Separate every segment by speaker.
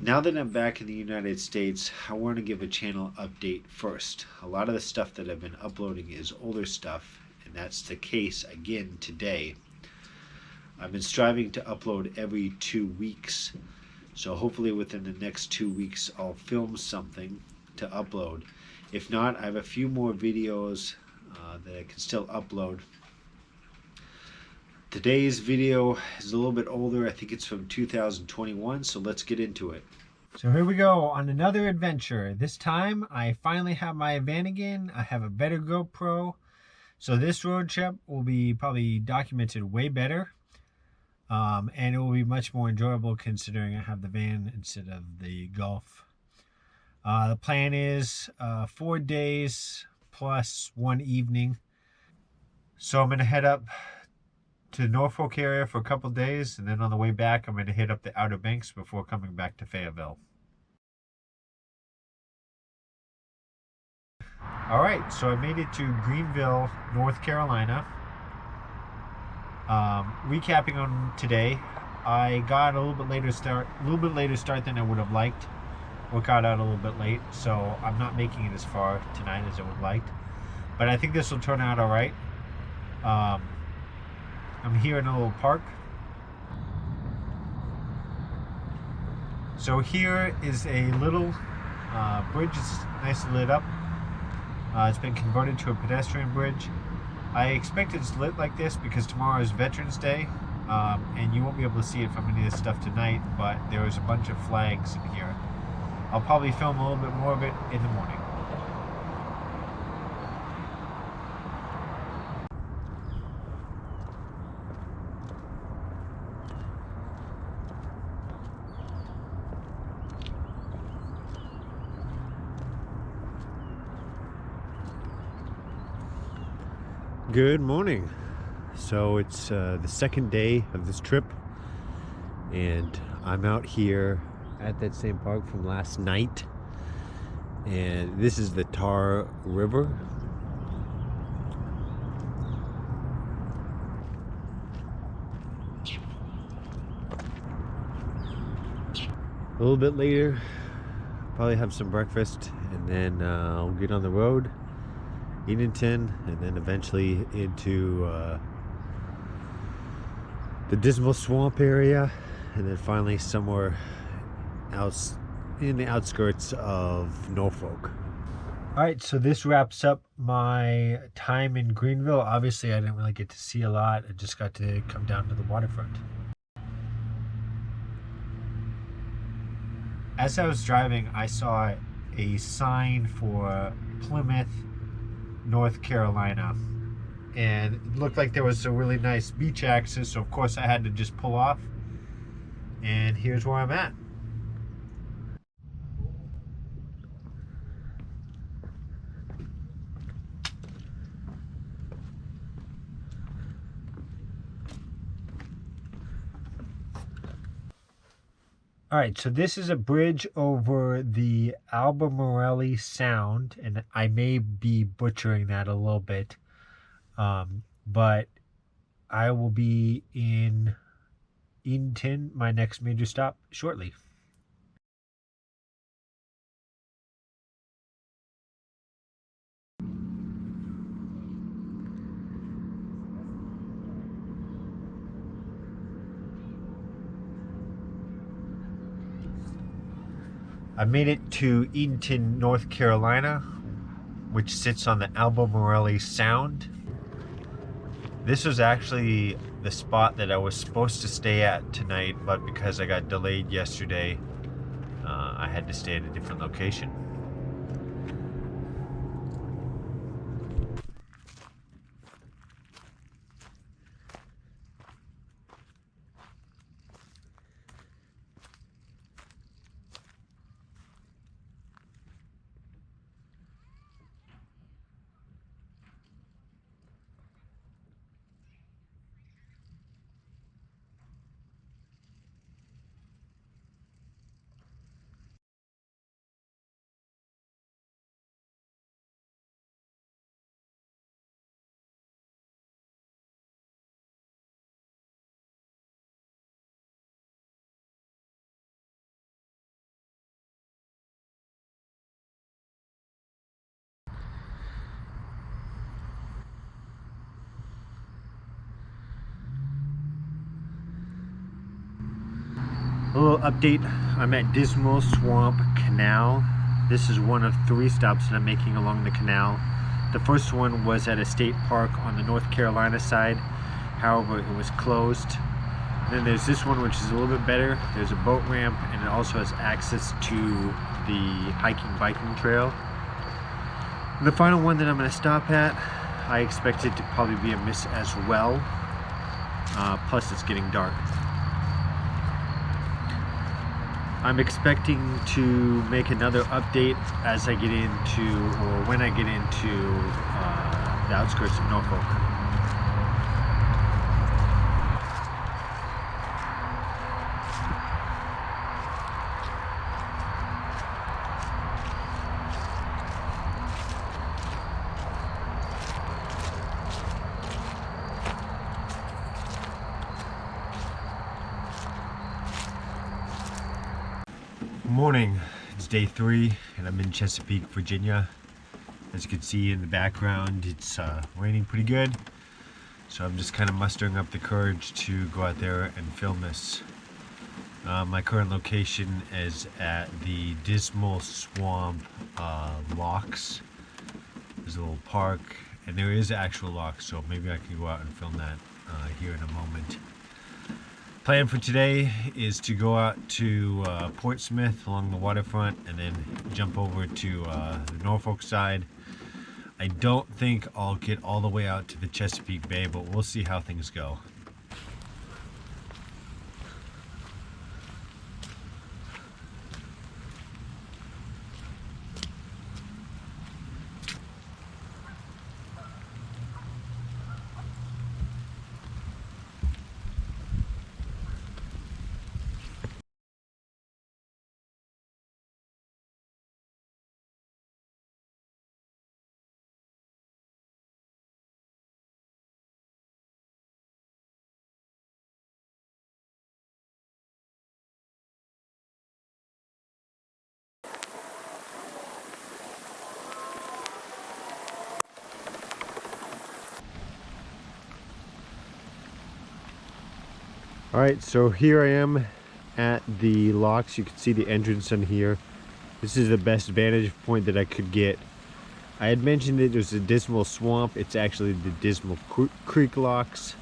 Speaker 1: Now that I'm back in the United States, I want to give a channel update first. A lot of the stuff that I've been uploading is older stuff, and that's the case again today. I've been striving to upload every 2 weeks, so hopefully within the next 2 weeks I'll film something to upload. If not, I have a few more videos that I can still upload. Today's video is a little bit older. I think it's from 2021, so let's get into it. So here we go on another adventure. This time I finally have my van again. I have a better GoPro. So this road trip will be probably documented way better. And it will be much more enjoyable considering I have the van instead of the Golf. The plan is 4 days plus 1 evening. So I'm going to head up to the Norfolk area for a couple days, and then on the way back I'm going to hit up the Outer Banks before coming back to Fayetteville. Alright, so I made it to Greenville, North Carolina. Recapping on today, I got a little bit later start than I would have liked. Work got out a little bit late, so I'm not making it as far tonight as I would have liked. But I think this will turn out alright. I'm here in a little park. So here is a little bridge. It's nicely lit up. It's been converted to a pedestrian bridge. I expect it's lit like this because tomorrow is Veterans Day, and you won't be able to see it from any of this stuff tonight, but there is a bunch of flags in here. I'll probably film a little bit more of it in the morning. Good morning. So it's the second day of this trip, and I'm out here at that same park from last night, and this is the Tar River. A little bit later, probably have some breakfast, and then I'll get on the road, Edenton, and then eventually into the Dismal Swamp area, and then finally somewhere else in the outskirts of Norfolk. Alright, so this wraps up my time in Greenville. Obviously, I didn't really get to see a lot. I just got to come down to the waterfront. As I was driving, I saw a sign for Plymouth, North Carolina, and it looked like there was a really nice beach access, so of course I had to just pull off, and here's where I'm at. Alright, so this is a bridge over the Albemarle Sound, and I may be butchering that a little bit, but I will be in Edenton, my next major stop, shortly. I made it to Edenton, North Carolina, which sits on the Albemarle Sound. This was actually the spot that I was supposed to stay at tonight, but because I got delayed yesterday, I had to stay at a different location. A little update, I'm at Dismal Swamp Canal. This is one of 3 stops that I'm making along the canal. The first one was at a state park on the North Carolina side, however it was closed. Then there's this one, which is a little bit better. There's a boat ramp and it also has access to the hiking biking trail. And the final one that I'm going to stop at, I expect it to probably be a miss as well. Plus it's getting dark. I'm expecting to make another update as I get into, or when I get into the outskirts of Norfolk. Morning, it's day 3 and I'm in Chesapeake, Virginia. As you can see in the background, it's raining pretty good, so I'm just kind of mustering up the courage to go out there and film this. My current location is at the Dismal Swamp locks. There's a little park and there is actual locks, so maybe I can go out and film that here in a moment. Plan for today is to go out to Portsmouth along the waterfront and then jump over to the Norfolk side. I don't think I'll get all the way out to the Chesapeake Bay, but we'll see how things go. Alright, so here I am at the locks. You can see the entrance on here. This is the best vantage point that I could get. I had mentioned that there's a Dismal Swamp. It's actually the Dismal Creek locks.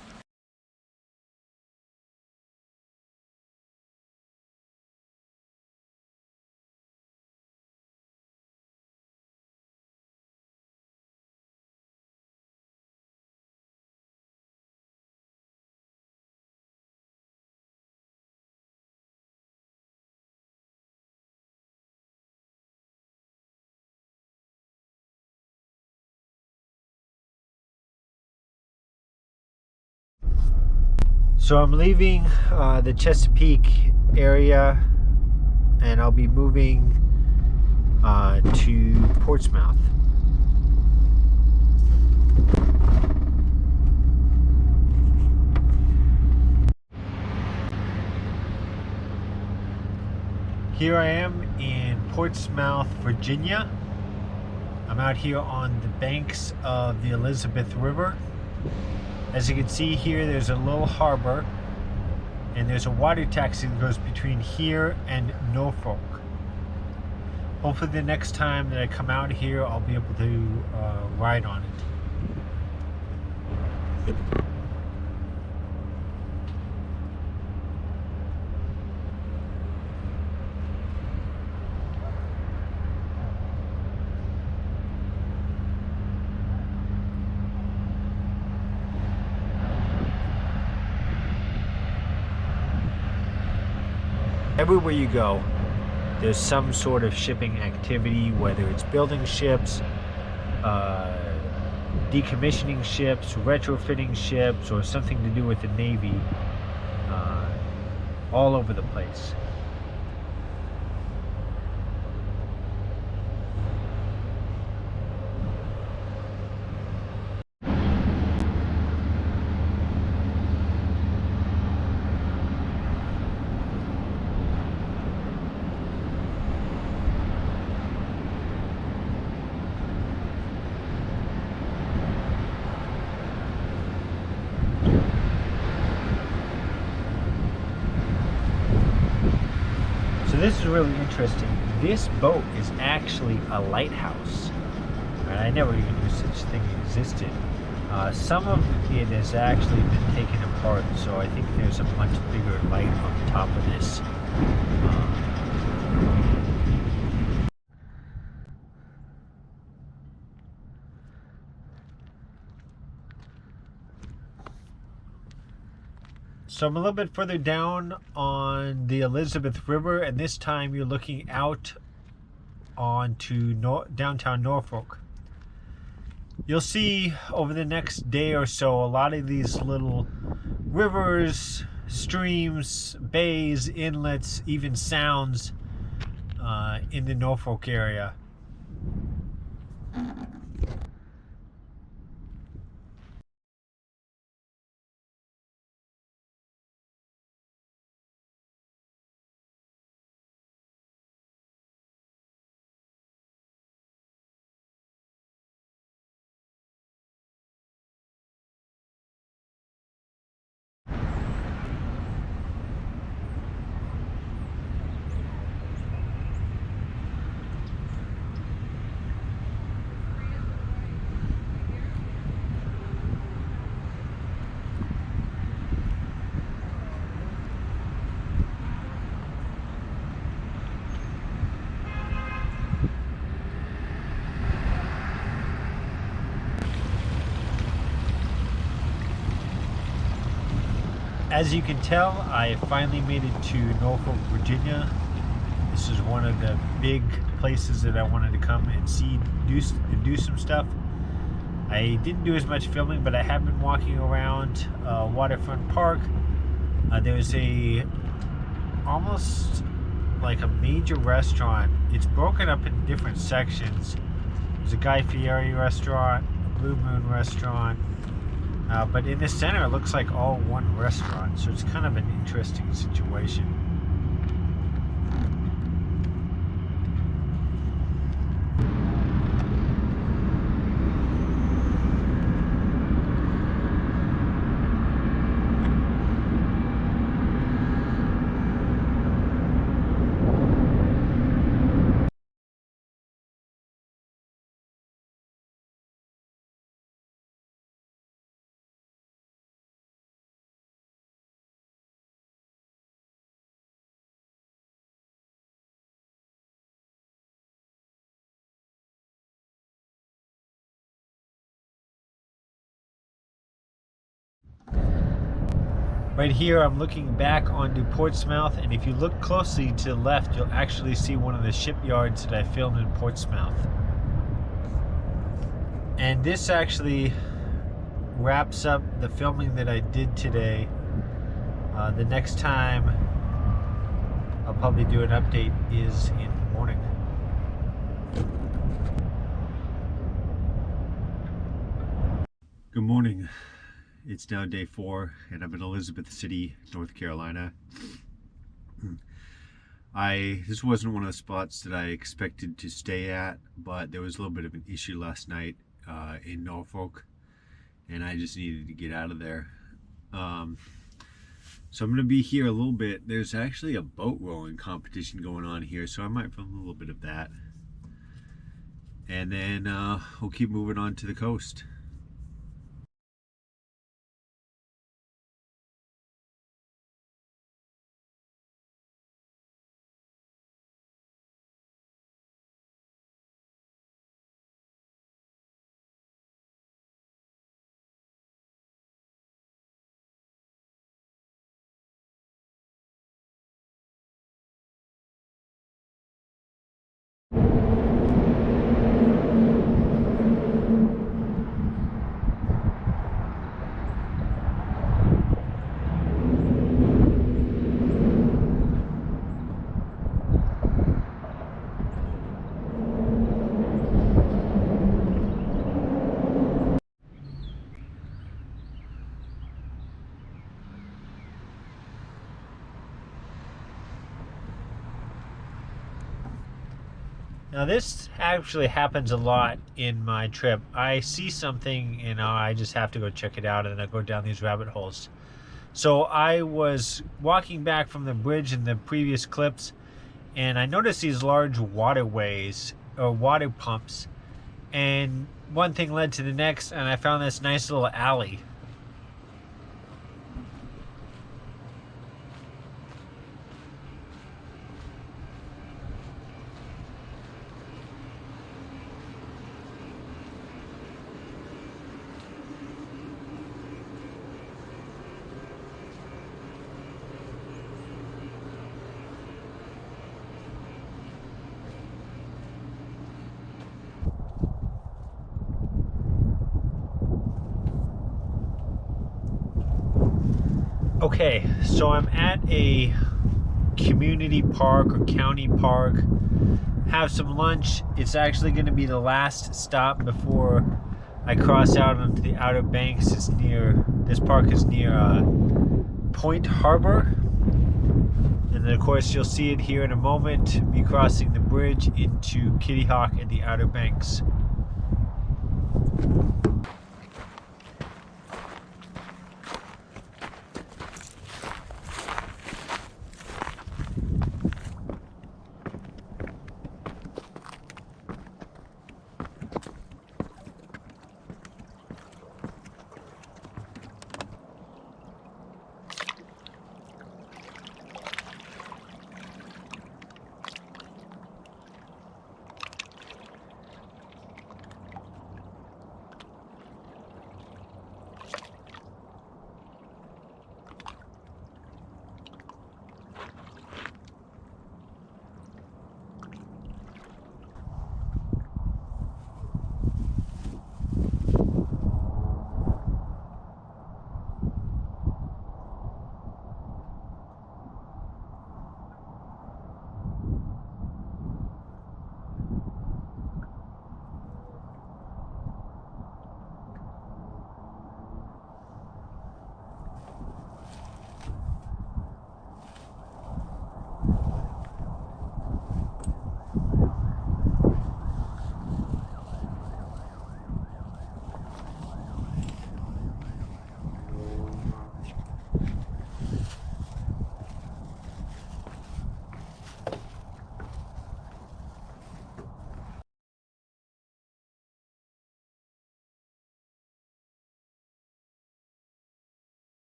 Speaker 1: So I'm leaving the Chesapeake area and I'll be moving to Portsmouth. Here I am in Portsmouth, Virginia. I'm out here on the banks of the Elizabeth River. As you can see here, there's a little harbor and there's a water taxi that goes between here and Norfolk. Hopefully the next time that I come out here, I'll be able to ride on it. Everywhere you go, there's some sort of shipping activity, whether it's building ships, decommissioning ships, retrofitting ships, or something to do with the Navy, all over the place. this is really interesting. This boat is actually a lighthouse. And I never even knew such a thing existed. Some of it has actually been taken apart, so I think there's a much bigger light on top of this. So I'm a little bit further down on the Elizabeth River, and this time you're looking out onto downtown Norfolk. You'll see over the next day or so a lot of these little rivers, streams, bays, inlets, even sounds in the Norfolk area. As you can tell, I finally made it to Norfolk, Virginia. This is one of the big places that I wanted to come and see, do some stuff. I didn't do as much filming, but I have been walking around Waterfront Park. There's almost like a major restaurant. It's broken up in different sections. There's a Guy Fieri restaurant, a Blue Moon restaurant, but in the center it looks like all one restaurant, so it's kind of an interesting situation. Right here I'm looking back onto Portsmouth, and if you look closely to the left you'll actually see one of the shipyards that I filmed in Portsmouth. And this actually wraps up the filming that I did today. The next time I'll probably do an update is in the morning. Good morning. It's now day 4 and I'm in Elizabeth City, North Carolina. This wasn't one of the spots that I expected to stay at, but there was a little bit of an issue last night in Norfolk, and I just needed to get out of there. So I'm going to be here a little bit. There's actually a boat rowing competition going on here, so I might film a little bit of that. And then we'll keep moving on to the coast. Now this actually happens a lot in my trip. I see something and I just have to go check it out, and I go down these rabbit holes. So I was walking back from the bridge in the previous clips, and I noticed these large waterways or water pumps, and one thing led to the next, and I found this nice little alley. Okay, so I'm at a community park or county park. Have some lunch. It's actually going to be the last stop before I cross out onto the Outer Banks. This park is near Point Harbor. And then, of course, you'll see it here in a moment, me crossing the bridge into Kitty Hawk and the Outer Banks.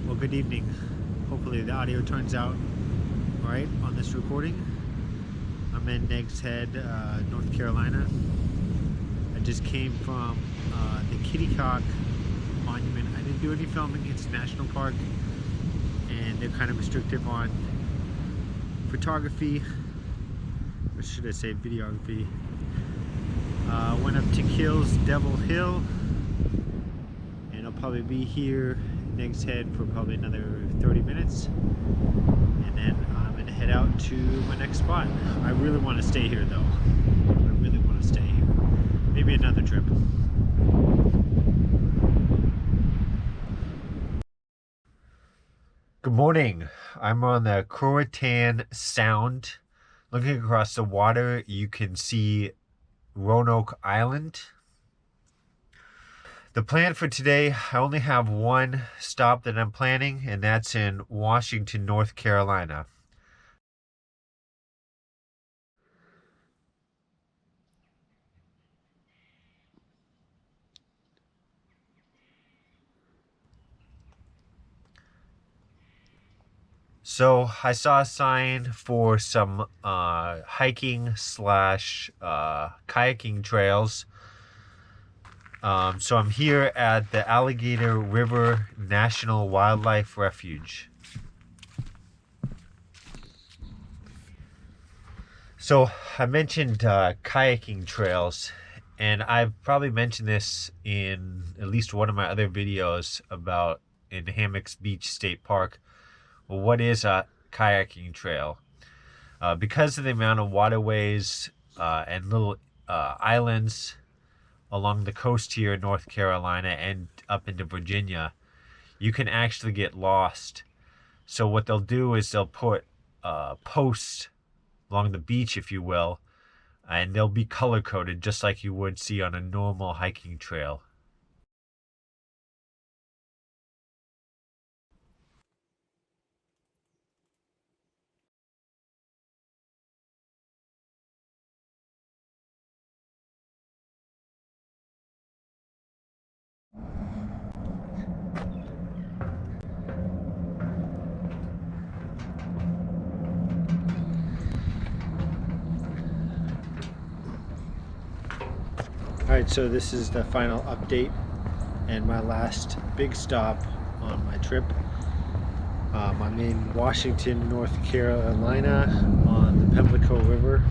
Speaker 1: Well, good evening. Hopefully the audio turns out all right on this recording. I'm in Nags Head, North Carolina. I just came from the Kitty Hawk Monument. I didn't do any filming. It's a national park, and they're kind of restrictive on photography, or should I say videography. Went up to Kills Devil Hill, and I'll probably be here Nags Head for probably another 30 minutes, and then I'm going to head out to my next spot. I really want to stay here though. I really want to stay here. Maybe another trip. Good morning. I'm on the Croatan Sound. Looking across the water, you can see Roanoke Island. The plan for today, I only have one stop that I'm planning, and that's in Washington, North Carolina. So I saw a sign for some hiking slash kayaking trails. So I'm here at the Alligator River National Wildlife Refuge. So I mentioned kayaking trails, and I've probably mentioned this in at least one of my other videos about in Hammocks Beach State Park. Well, what is a kayaking trail? Because of the amount of waterways and little islands along the coast here in North Carolina and up into Virginia, you can actually get lost. So what they'll do is they'll put posts along the beach, if you will, and they'll be color coded just like you would see on a normal hiking trail. Alright, so this is the final update and my last big stop on my trip. I'm in Washington, North Carolina on the Pimlico River.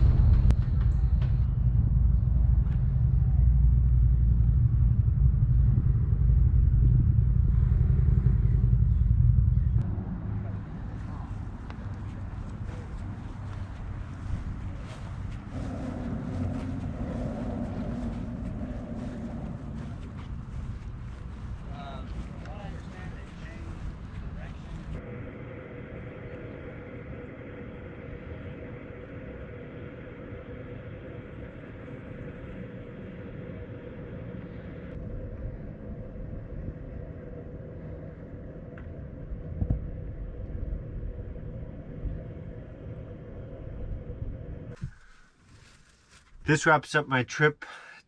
Speaker 1: This wraps up my trip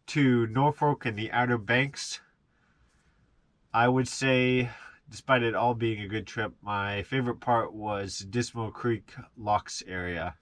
Speaker 1: to Norfolk and the Outer Banks. I would say, despite it all being a good trip, my favorite part was Dismal Creek Locks area.